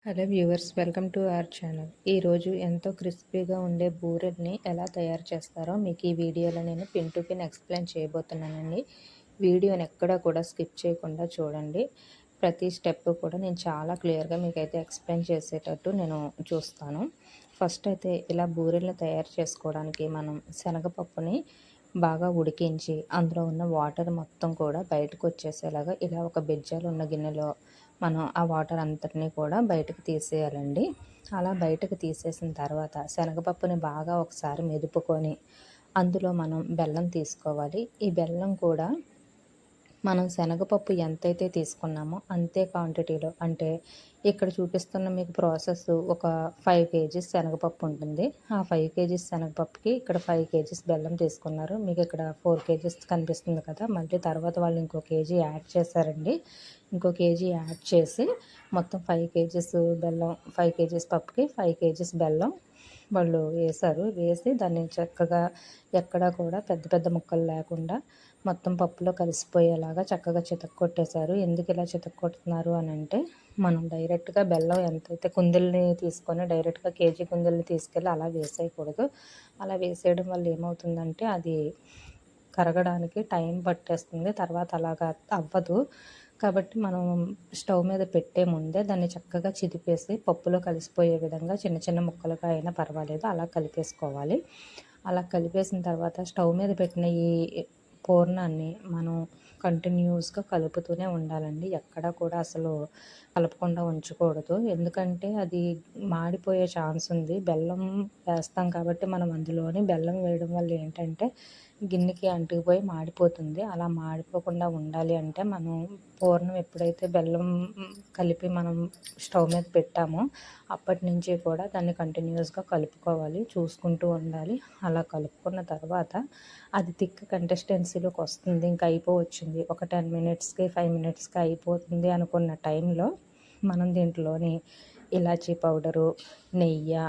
Hello viewers, welcome to our channel. ఈరోజు ఎంతో క్రిస్పీగా ఉండే బూరెల్ని ఎలా తయారు చేస్తారో మీకు ఈ వీడియోలో నేను పిన్ టు పిన్ ఎక్స్ప్లెయిన్ చేయబోతున్నానండి. వీడియోని ఎక్కడా కూడా స్కిప్ చేయకుండా చూడండి. ప్రతి స్టెప్ కూడా నేను చాలా క్లియర్గా మీకైతే ఎక్స్ప్లెయిన్ చేసేటట్టు నేను చూస్తాను. ఫస్ట్ అయితే ఇలా బూరెల్ని తయారు చేసుకోవడానికి మనం శనగపప్పుని బాగా ఉడికించి అందులో ఉన్న వాటర్ మొత్తం కూడా బయటకు వచ్చేసేలాగా ఇలా ఒక బెజ్జాలు ఉన్న గిన్నెలో మనం ఆ వాటర్ అంతటినీ కూడా బయటకు తీసేయాలండి. అలా బయటకు తీసేసిన తర్వాత శనగపప్పుని బాగా ఒకసారి మెదుపుకొని అందులో మనం బెల్లం తీసుకోవాలి. ఈ బెల్లం కూడా మనం శనగపప్పు ఎంతైతే తీసుకున్నామో అంతే క్వాంటిటీలో, అంటే ఇక్కడ చూపిస్తున్న మీకు ప్రాసెస్ ఒక 5 కేజీస్ శనగపప్పు ఉంటుంది. ఆ 5 కేజీస్ శనగపప్పుకి ఇక్కడ 5 కేజీస్ బెల్లం తీసుకున్నారు. మీకు ఇక్కడ 4 కేజీస్ కనిపిస్తుంది కదా, మళ్ళీ తర్వాత వాళ్ళు ఇంకో కేజీ యాడ్ చేశారండి. ఇంకో కేజీ యాడ్ చేసి మొత్తం 5 కేజీస్ బెల్లం, 5 కేజీస్ పప్పుకి 5 కేజీస్ బెల్లం వాళ్ళు వేశారు. వేసి దాన్ని చక్కగా ఎక్కడా కూడా పెద్ద పెద్ద ముక్కలు లేకుండా మొత్తం పప్పులో కలిసిపోయేలాగా చక్కగా చితక్కొట్టేశారు. ఎందుకు ఇలా చితక్కొడుతున్నారు అని అంటే, మనం డైరెక్ట్గా బెల్లం ఎంతైతే కుందుల్ని తీసుకొని డైరెక్ట్గా కేజీ కుందుల్ని తీసుకెళ్ళి అలా వేసేయకూడదు. అలా వేసేయడం వల్ల ఏమవుతుందంటే అది కరగడానికి టైం పట్టేస్తుంది, తర్వాత అలాగా అవ్వదు. కాబట్టి మనం స్టవ్ మీద పెట్టే ముందే దాన్ని చక్కగా చిదిపేసి పప్పులో కలిసిపోయే విధంగా చిన్న చిన్న ముక్కలుగా అయినా పర్వాలేదు అలా కలిపేసుకోవాలి. అలా కలిపేసిన తర్వాత స్టవ్ మీద పెట్టిన ఈ పూర్ణాన్ని మనం కంటిన్యూస్గా కలుపుతూనే ఉండాలండి. ఎక్కడా కూడా అసలు కలపకుండా ఉంచకూడదు. ఎందుకంటే అది మాడిపోయే ఛాన్స్ ఉంది. బెల్లం వేస్తాం కాబట్టి మనం అందులోని బెల్లం వేయడం వల్ల ఏంటంటే గిన్నెకి అంటుకుపోయి మాడిపోతుంది. అలా మాడిపోకుండా ఉండాలి అంటే మనం పూర్ణం ఎప్పుడైతే బెల్లం కలిపి మనం స్టవ్ మీద పెట్టామో అప్పటి నుంచి కూడా దాన్ని కంటిన్యూస్గా కలుపుకోవాలి, చూసుకుంటూ ఉండాలి. అలా కలుపుకున్న తర్వాత అది థిక్ కన్సిస్టెన్సీలోకి వస్తుంది. ఇంకా అయిపోవచ్చింది, ఒక 10 మినిట్స్కి 5 మినిట్స్కి అయిపోతుంది అనుకున్న టైంలో మనం దీంట్లోని ఇలాచీ పౌడరు, నెయ్యి,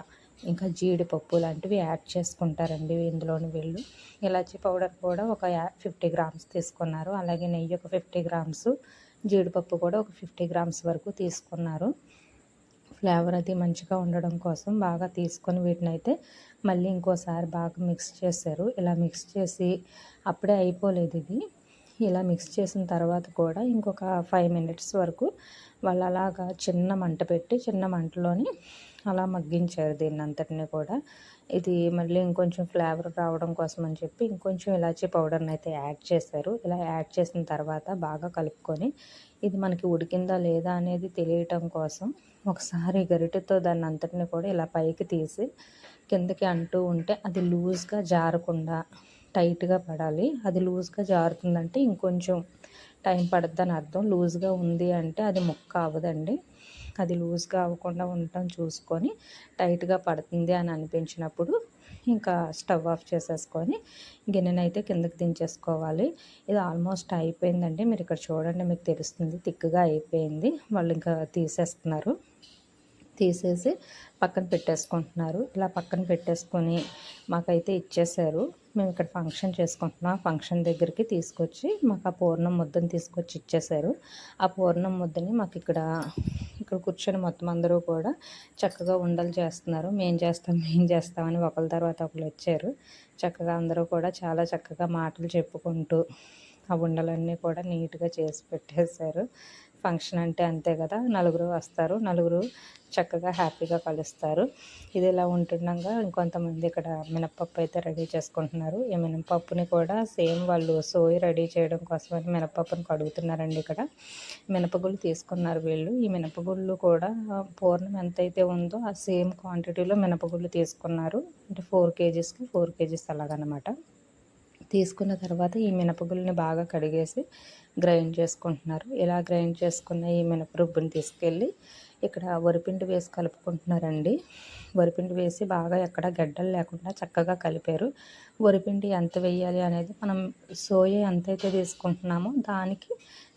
ఇంకా జీడిపప్పు లాంటివి యాడ్ చేసుకుంటారండి ఇందులోని వీళ్ళు. ఇలాచీ పౌడర్ కూడా ఒక 50 గ్రామ్స్ తీసుకున్నారు. అలాగే నెయ్యి ఒక 50 గ్రామ్స్, జీడిపప్పు కూడా ఒక 50 గ్రామ్స్ వరకు తీసుకున్నారు. ఫ్లేవర్ అది మంచిగా ఉండడం కోసం బాగా తీసుకొని వీటిని అయితే మళ్ళీ ఇంకోసారి బాగా మిక్స్ చేశారు. ఇలా మిక్స్ చేసి అప్పుడే అయిపోలేదు ఇది. ఇలా మిక్స్ చేసిన తర్వాత కూడా ఇంకొక 5 మినిట్స్ వరకు వాళ్ళు అలాగా చిన్న మంట పెట్టి చిన్న మంటలోని అలా మగ్గించారు దీన్ని అంతటిని కూడా. ఇది మళ్ళీ ఇంకొంచెం ఫ్లేవర్ రావడం కోసం అని చెప్పి ఇంకొంచెం ఇలాచీ పౌడర్ని అయితే యాడ్ చేశారు. ఇలా యాడ్ చేసిన తర్వాత బాగా కలుపుకొని ఇది మనకి ఉడికిందా లేదా అనేది తెలియటం కోసం ఒకసారి గరిటెతో దాన్ని అంతటిని కూడా ఇలా పైకి తీసి కిందకి అంటూ ఉంటే అది లూజ్గా జారకుండా టైట్గా పడాలి. అది లూజ్గా జారుతుందంటే ఇంకొంచెం టైం పడుతుందని అర్థం. లూజ్గా ఉంది అంటే అది ముక్క అవ్వదండి. అది లూజ్గా అవ్వకుండా ఉండటం చూసుకొని టైట్గా పడుతుంది అని అనిపించినప్పుడు ఇంకా స్టవ్ ఆఫ్ చేసేసుకొని గిన్నెనైతే కిందకి దించేసుకోవాలి. ఇది ఆల్మోస్ట్ అయిపోయిందండి. మీరు ఇక్కడ చూడండి, మీకు తెలుస్తుంది థిక్గా అయిపోయింది. వాళ్ళు ఇంకా తీసేస్తున్నారు. తీసేసి పక్కన పెట్టేసుకుంటున్నారు. ఇలా పక్కన పెట్టేసుకొని మాకైతే ఇచ్చేశారు. మేము ఇక్కడ ఫంక్షన్ చేసుకుంటున్నాం. ఫంక్షన్ దగ్గరికి తీసుకొచ్చి మాకు ఆ పూర్ణం ముద్దను తీసుకొచ్చి ఇచ్చేశారు. ఆ పూర్ణం ముద్దని మాకు ఇక్కడ కూర్చొని మొత్తం అందరూ కూడా చక్కగా ఉండలు చేస్తున్నారు. మేము చేస్తామని ఒకరి తర్వాత ఒకరు వచ్చారు. చక్కగా అందరూ కూడా చాలా చక్కగా మాటలు చెప్పుకుంటూ ఆ ఉండలన్నీ కూడా నీట్గా చేసి పెట్టేశారు. ఫంక్షన్ అంటే అంతే కదా, నలుగురు వస్తారు, నలుగురు చక్కగా హ్యాపీగా కలుస్తారు. ఇది ఇలా ఉంటుండగా ఇంకొంతమంది ఇక్కడ మినపప్పు అయితే రెడీ చేసుకుంటున్నారు. ఈ మినపప్పుని కూడా సేమ్ వాళ్ళు సోయి రెడీ చేయడం కోసమని మినపప్పుని కడుగుతున్నారండి. ఇక్కడ మినపగుళ్ళు తీసుకున్నారు వీళ్ళు. ఈ మినపగుళ్ళు కూడా పూర్ణం ఎంతైతే ఉందో ఆ సేమ్ క్వాంటిటీలో మినపగుళ్ళు తీసుకున్నారు. అంటే 4 కేజీస్కి 4 కేజీస్ అలాగనమాట. తీసుకున్న తర్వాత ఈ మినపగుళ్ళని బాగా కడిగేసి గ్రైండ్ చేసుకుంటున్నారు. ఇలా గ్రైండ్ చేసుకున్న ఈ మినపరుబ్బుని తీసుకెళ్ళి ఇక్కడ వరిపిండి వేసి కలుపుకుంటున్నారండి. వరిపిండి వేసి బాగా ఎక్కడ గడ్డలు లేకుండా చక్కగా కలిపారు. వరిపిండి ఎంత వేయాలి అనేది మనం సోయా ఎంతైతే తీసుకుంటున్నామో దానికి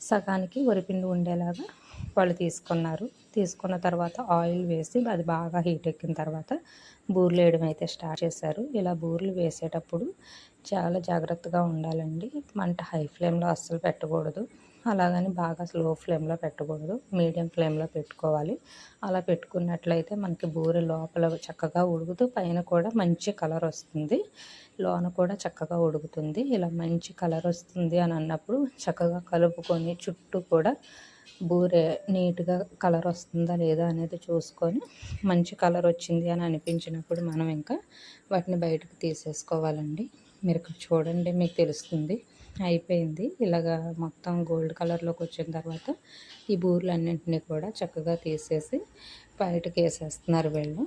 సగానికి వరిపిండి ఉండేలాగా వాళ్ళు తీసుకున్నారు. తీసుకున్న తర్వాత ఆయిల్ వేసి అది బాగా హీట్ ఎక్కిన తర్వాత బూరెలు వేయడం అయితే స్టార్ట్ చేశారు. ఇలా బూరెలు వేసేటప్పుడు చాలా జాగ్రత్తగా ఉండాలండి. మంట హై ఫ్లేమ్లో అస్సలు పెట్టకూడదు. అలాగని బాగా స్లో ఫ్లేమ్లో పెట్టకూడదు, మీడియం ఫ్లేమ్లో పెట్టుకోవాలి. అలా పెట్టుకున్నట్లయితే మనకి బూరె లోపల చక్కగా ఉడుకుతూ పైన కూడా మంచి కలర్ వస్తుంది, లోన కూడా చక్కగా ఉడుకుతుంది. ఇలా మంచి కలర్ వస్తుంది అని అన్నప్పుడు చక్కగా కలుపుకొని చుట్టూ కూడా బూరె నీట్గా కలర్ వస్తుందా లేదా అనేది చూసుకొని మంచి కలర్ వచ్చింది అని అనిపించినప్పుడు మనం ఇంకా వాటిని బయటకు తీసేసుకోవాలండి. మీరు ఇక్కడ చూడండి, మీకు తెలుస్తుంది. అయిపోయింది. ఇలాగా మొత్తం గోల్డ్ కలర్లోకి వచ్చిన తర్వాత ఈ బూరెలన్నింటినీ కూడా చక్కగా తీసేసి బయటకు వేసేస్తున్నారు వీళ్ళు.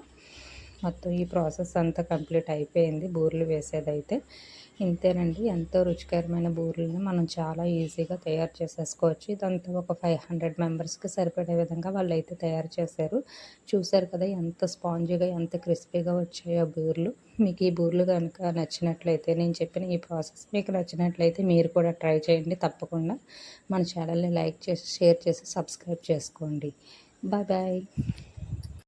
మొత్తం ఈ ప్రాసెస్ అంతా కంప్లీట్ అయిపోయింది. బూరెలు వేసేదైతే ఇంతేనండి. ఎంతో రుచికరమైన బూరెలను మనం చాలా ఈజీగా తయారు చేసేసుకోవచ్చు. ఇదంతా ఒక 500 మెంబర్స్కి సరిపడే విధంగా వాళ్ళైతే తయారు చేశారు. చూశారు కదా ఎంత స్పాంజీగా ఎంత క్రిస్పీగా వచ్చాయో బూరెలు. మీకు ఈ బూరెలు కనుక నచ్చినట్లయితే, నేను చెప్పిన ఈ ప్రాసెస్ మీకు నచ్చినట్లయితే మీరు కూడా ట్రై చేయండి. తప్పకుండా మన ఛానల్ని లైక్ చేసి, షేర్ చేసి, సబ్స్క్రైబ్ చేసుకోండి. Bye bye.